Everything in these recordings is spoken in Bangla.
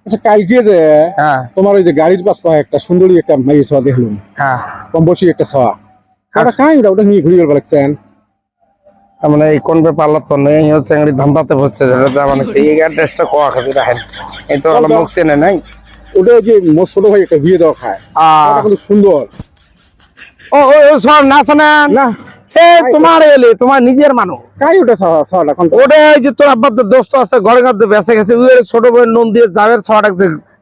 আচ্ছা কালকে যে তোমার ওই যে গাড়ির পাশ পায় একটা সুন্দরী একটা মেয়ে ছোঁয়া দেখলাম, কম বয়সী একটা ছোঁয়া, ওটা কাই ওটা নিয়ে ঘুরে বেড়াবার লাগছেন? মানে এই কোন পার্লার তো নেই হচ্ছে ধান্দাতে হচ্ছে যেটা মানে এই অ্যাড্রেসটা কোয়া খাবি রাখেন এই তো মুখ চেনে নাই। ওটা যে মোর ছোট ভাই একটা বিয়ে দেওয়া খায়, ওটা খুব সুন্দর। ও ও সব না শোনা না, তোমার এলে তোমার নিজের মানুষ কাই ওটা ছোঁয়াটা এখন ওটা এই যে তোর আব্বার দোস্ত আছে ঘরে ঘর বেঁচে গেছে উয়ের ছোট বইয়ের নুন দিয়ে যাবের ছড়াক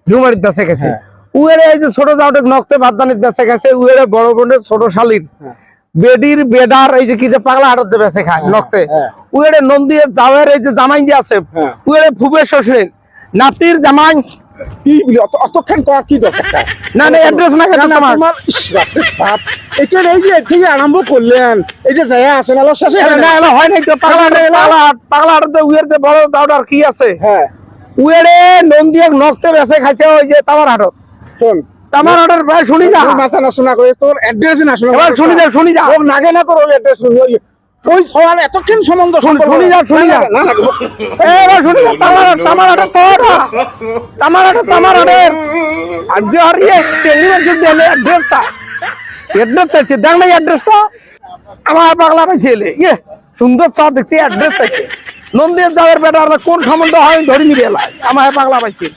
ঘুমারিত বেঁচে গেছে। উয়ের এই যে ছোট যাওটা নক্তে বাদদানিত বেঁচে গেছে, উয়ের বড় বোনের ছোট শালির বেডির বেডার এই যে কি যে পাগলা হাটতে বেঁচে খায় নক্তে, উয়ের নুন দিয়ে যাওয়ার এই যে জামাই দিয়ে আছে উয়ের ফুবের শ্বশুরের নাতির জামাই। কি বলি অতক্ষণ করা কি দরকার? না না অ্যাড্রেস না কেন তোমার বাপ এখানে এই যে থেকে আরম্ভ করলেন এই যে যায় আসেন আলো শেষে না এলো হয় নাই তো পাগলা হাটতে উয়ের যে বড় যাওটার কি আছে উয়েরে নুন দিয়ে নক্তে বেঁচে খাইছে ওই যে তামার হাটত। শোন তামার হাটের প্রায় শুনি যা মাথা না শোনা করে তোর অ্যাড্রেস না শোনা এবার শুনি যা ও নাগে না তোর অ্যাড্রেস শুনি ওই সওয়াল এতক্ষণ সম্বন্ধ শুনি যা এবার শুনি যা তামার হাটের চড়া তামার হাটের আজকে আর ইয়ে টেলিভিশন যে দেলে অ্যাড্রেস চাইছে দেখ না অ্যাড্রেসটা আমার পাগলা পাইছে এলে ইয়ে সুন্দর চা দেখছি অ্যাড্রেস চাইছে নন্দিয়া যাওয়ার বেটার কোন সম্বন্ধ হয় ধরে নিবে এলাই আমার পাগলা পাইছে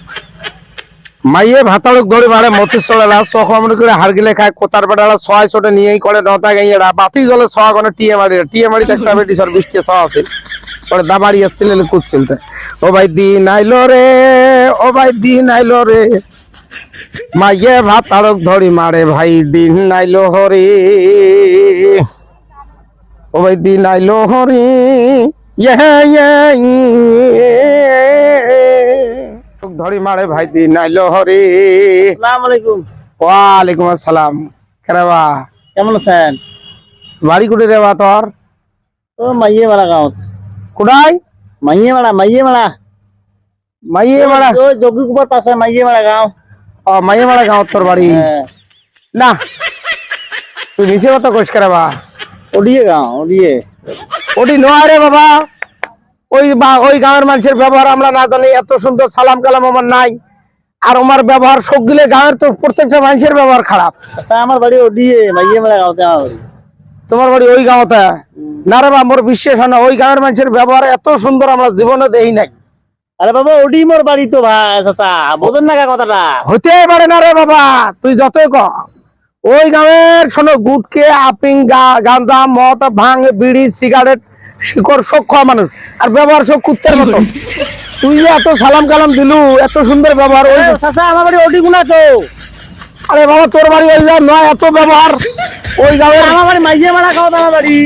মাইয়ে ভাতাড়ক ধরে মারে মতির চলেলা চকমনি করে হার গিলে খায় কোতার বেটারা ছয় ছোটে নিয়েই করে নতা গাইয়েরা বাতি জলে ছয়া কোনে টিয়ে মারিতে একটা বেটি সর বৃষ্টি ছয়া আছে পরে দাবাড়ি আসছিল কুদছিলতে ও ভাই দিন আইলো রে ও ভাই দিন আইলো রে মাইয়ে ভাতাড়ক ধরি মারে ভাই দিন আইলো হরে ও ভাই দিন আইলো হরে ধরি মারে ভাই দিন আইলো হরে। আসসালামু আলাইকুম। ওয়ালাইকুম আসসালাম। কেরাবা কেমন আছেন? বাড়ি কুটে রেবা তোর? ও মাইয়েমারা গাঁৱত। কোথায়? মাইয়েমারা ওই যোগীকুপার পাশে মাইয়েমারা গাঁও। ও মাইয়েমারা গাঁৱত তোর বাড়ি? না তুই মিছে কথা কইস কেরাবা? ওডিয়ে গাঁও ওটি নয় রে বাবা, ওই গাঁয়ের মানুষের ব্যবহার আমরা না জানি, এত সুন্দর সালাম কালাম আমার নাই, আর আমার ব্যবহার সবগুলো গাঁয়ের তো প্রত্যেকটা মানুষের ব্যবহার খারাপ। আচ্ছা আমার বাড়ি ওডিয়ে মাইয়েমারা গাঁওতে আমার বাড়ি। তোমার বাড়ি ওই গাঁওতে? না রে বাবা মোর বিশ্বাস হয় না, ওই গাঁয়ের মানুষের ব্যবহার এত সুন্দর আমরা জীবনে দেখি নাই। আরে বাবা ওডি মোর বাড়ি তো ভাই চাচা বোঝেন না কথাটা? হতে পারে না রে বাবা, তুই যতই ক ওই গাঁয়ের শোনো গুটকে আপিং গাঁজা মদ ভাঙ বিড়ি সিগারেট শিকড় সব খাওয়া মানুষ, আর ব্যবহার সব কুত্তের মতো। তুই যে এত সালাম কালাম দিলু, এত সুন্দর ব্যবহার। ওই চাচা আমার বাড়ি ওডি গুনা তো। আরে বাবা তোর বাড়ি ওই যা নয় এত ব্যবহার ওই গাঁয়ের? আমার বাড়ি মাইয়েমারা গাঁও আমার বাড়ি।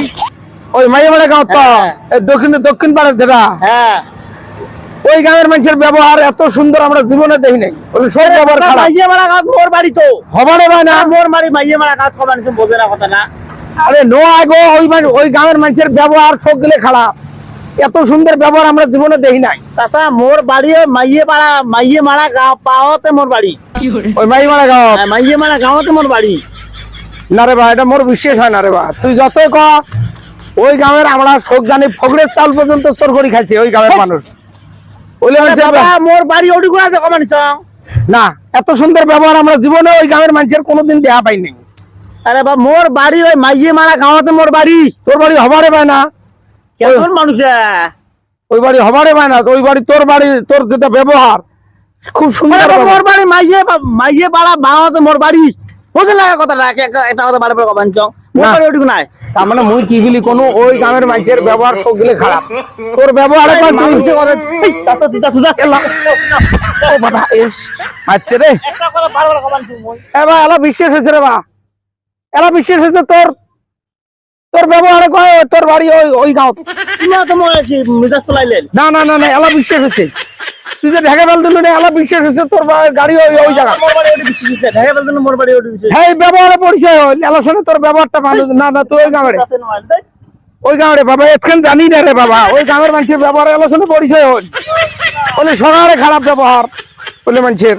ওই মাইয়ামারা গাঁও তো দক্ষিণ পাড়ার যেটা, হ্যাঁ ওই গাঁয়ের মানুষের ব্যবহার এত সুন্দর আমরা জীবনে দেখি নাই। সব ব্যবহার খারাপ। মাইয়েমারা গাঁও মোর বাড়ি তো। হবারে ভাই না মোর বাড়ি মাইয়েমারা গাঁও খবর নিছেন বোঝে না কথা না? আরে নো আগো ওই গ্রামের মানুষের ব্যবহার সবগুলো খারাপ, এত সুন্দর ব্যবহার আমরা জীবনে দেখি নাই। চাচা মোর বাড়ি মাইয়েমারা গাঁও পাওয়াতে মোর বাড়ি। ওই মাইমারা গাঁও? মাইয়েমারা গাঁওতে মোর বাড়ি। না রে ভাই এটা মোর বিশ্বাস হয় না রে ভাই, তুই যতই ক ওই গ্রামের আমরা শোক জানি ফগড়ের চাল পর্যন্ত চোর করে খাইছি ওই গ্রামের মানুষ। মোর বাড়ি ওটি করে আছে কমানি না, এত সুন্দর ব্যবহার আমরা জীবনে ওই গ্রামের মানুষের কোনোদিন দেখা পাইনি। আরে বা মোর বাড়ি ওই মাইয়েমারা গাঁওতে মোর বাড়ি। তোর বাড়ি হবারে পায় না? কেমন মানুষ ওই বাড়ি হবারে পায় না, ওই বাড়ি তোর বাড়ি তোর যেটা ব্যবহার খুব সুন্দর। মোর বাড়ি মাইয়ে পাড়া গাঁওতে মোর বাড়ি। বুঝে লাগা কথাটা এটা কথা বারে বারে কমানি মোর বাড়ি ওটি নাই। তার মানে মুই কি বলি কোনো ওই গ্রামের মানুষের ব্যবহার সবগুলো খারাপ, তোর ব্যবহার আচ্ছা রে এবার এলা বিশ্বাস হয়েছে রে বা, এলা বিশ্বাস হয়েছে তোর তোর ব্যবহারে কয় তোর বাড়ি ওই গাঁও? মিজাজ চলাইলেন? না না না না এলা বিশ্বাস হয়েছে, তুই যে ঢাকা বেল দিল না এলা বিশ্বাস হয়েছে তোর গাড়ি ওই জায়গা। হ্যাঁ ব্যবহারে পরিচয় হল এলার সঙ্গে তোর ব্যবহারটা ভালো না। না তুই ওই গাঁও রে বাবা এতক্ষণ জানি না রে বাবা, ওই গ্রামের মানুষের ব্যবহার এলার সঙ্গে পরিচয় হল বলে সকালে খারাপ ব্যবহার বলে মানুষের।